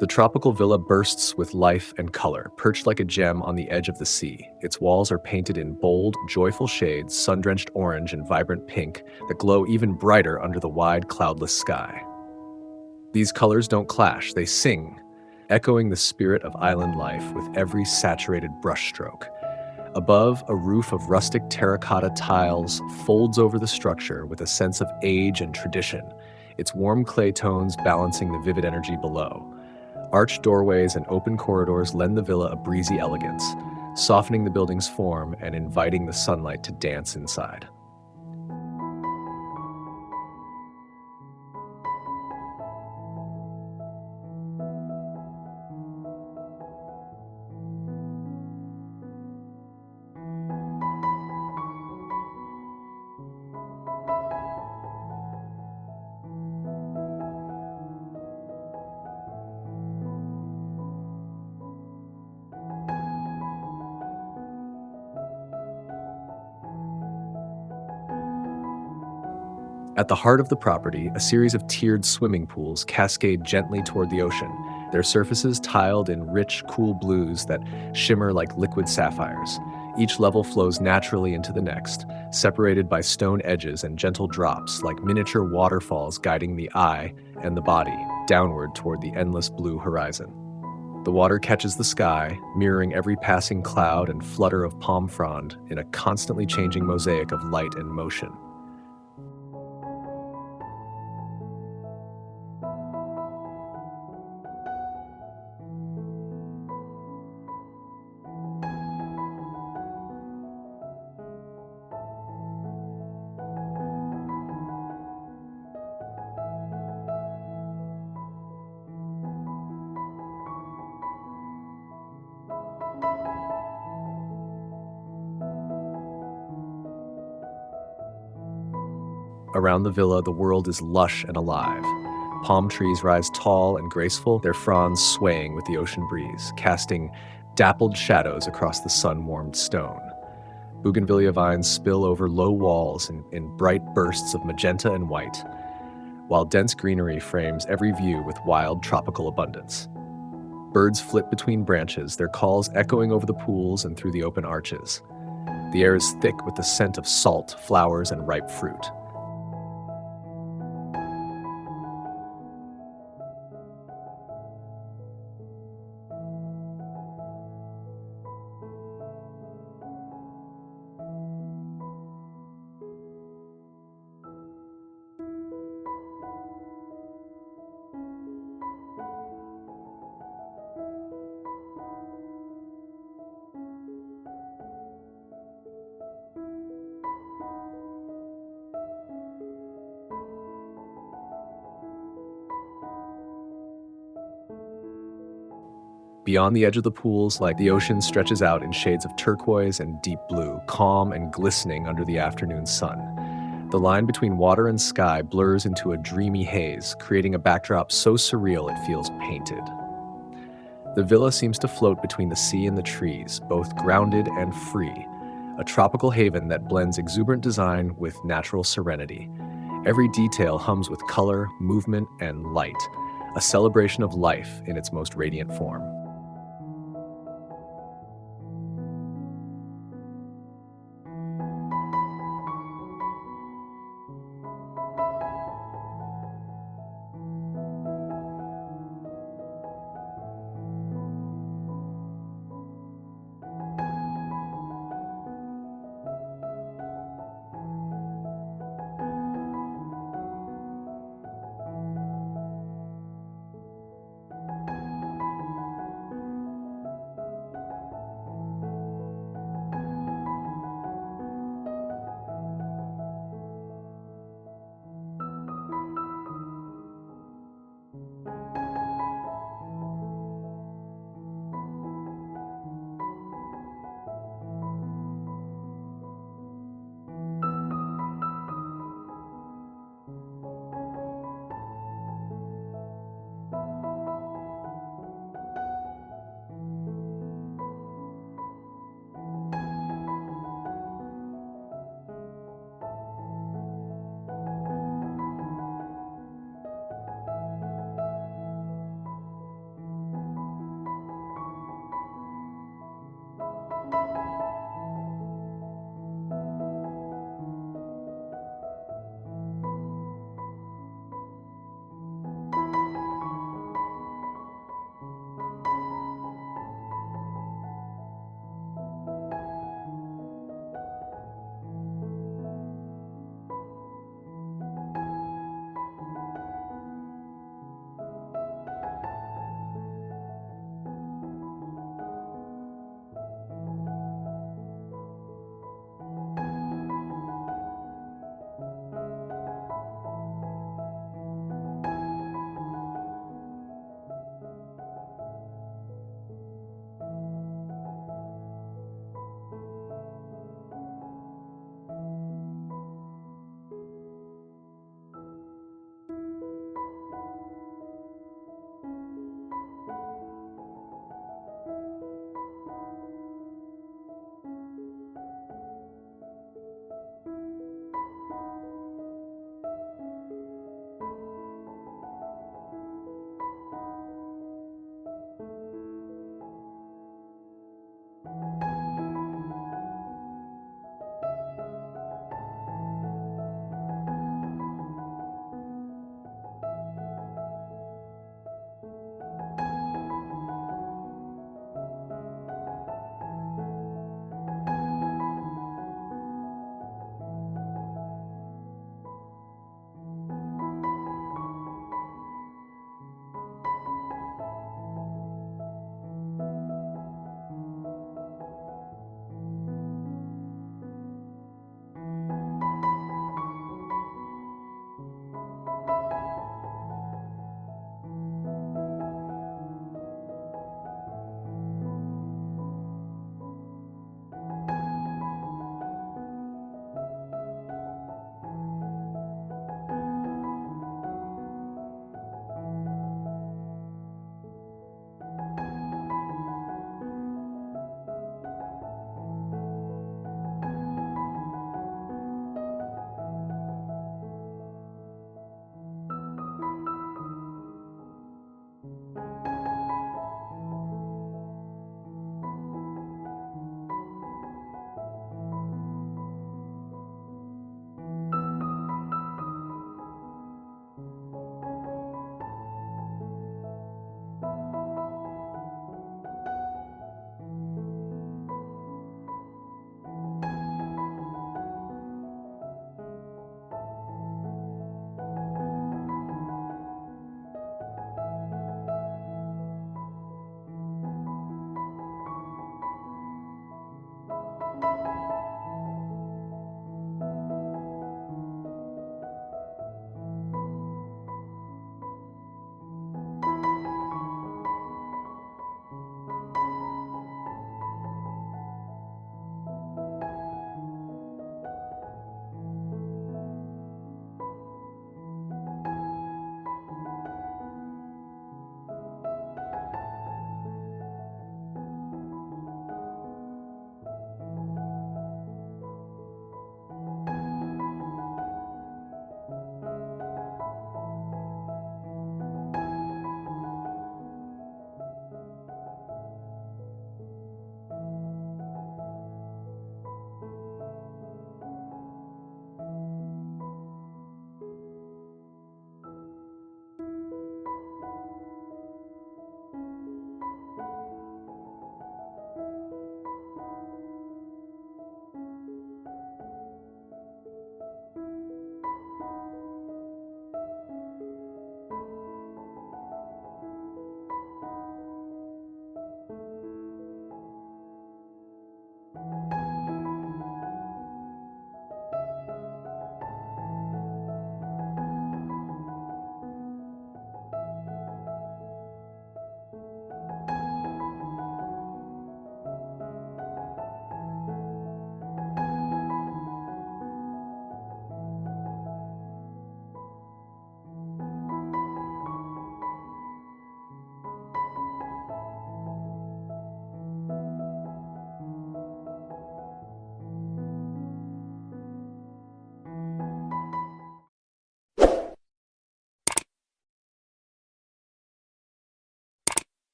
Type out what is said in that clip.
The tropical villa bursts with life and color, perched like a gem on the edge of the sea. Its walls are painted in bold, joyful shades, sun-drenched orange and vibrant pink, that glow even brighter under the wide, cloudless sky. These colors don't clash, they sing, echoing the spirit of island life with every saturated brushstroke. Above, a roof of rustic terracotta tiles folds over the structure with a sense of age and tradition, its warm clay tones balancing the vivid energy below. Arched doorways and open corridors lend the villa a breezy elegance, softening the building's form and inviting the sunlight to dance inside. At the heart of the property, a series of tiered swimming pools cascade gently toward the ocean, their surfaces tiled in rich, cool blues that shimmer like liquid sapphires. Each level flows naturally into the next, separated by stone edges and gentle drops like miniature waterfalls guiding the eye and the body downward toward the endless blue horizon. The water catches the sky, mirroring every passing cloud and flutter of palm frond in a constantly changing mosaic of light and motion. Around the villa, the world is lush and alive. Palm trees rise tall and graceful, their fronds swaying with the ocean breeze, casting dappled shadows across the sun-warmed stone. Bougainvillea vines spill over low walls in bright bursts of magenta and white, while dense greenery frames every view with wild tropical abundance. Birds flit between branches, their calls echoing over the pools and through the open arches. The air is thick with the scent of salt, flowers, and ripe fruit. Beyond the edge of the pools, like the ocean stretches out in shades of turquoise and deep blue, calm and glistening under the afternoon sun. The line between water and sky blurs into a dreamy haze, creating a backdrop so surreal it feels painted. The villa seems to float between the sea and the trees, both grounded and free, a tropical haven that blends exuberant design with natural serenity. Every detail hums with color, movement, and light, a celebration of life in its most radiant form.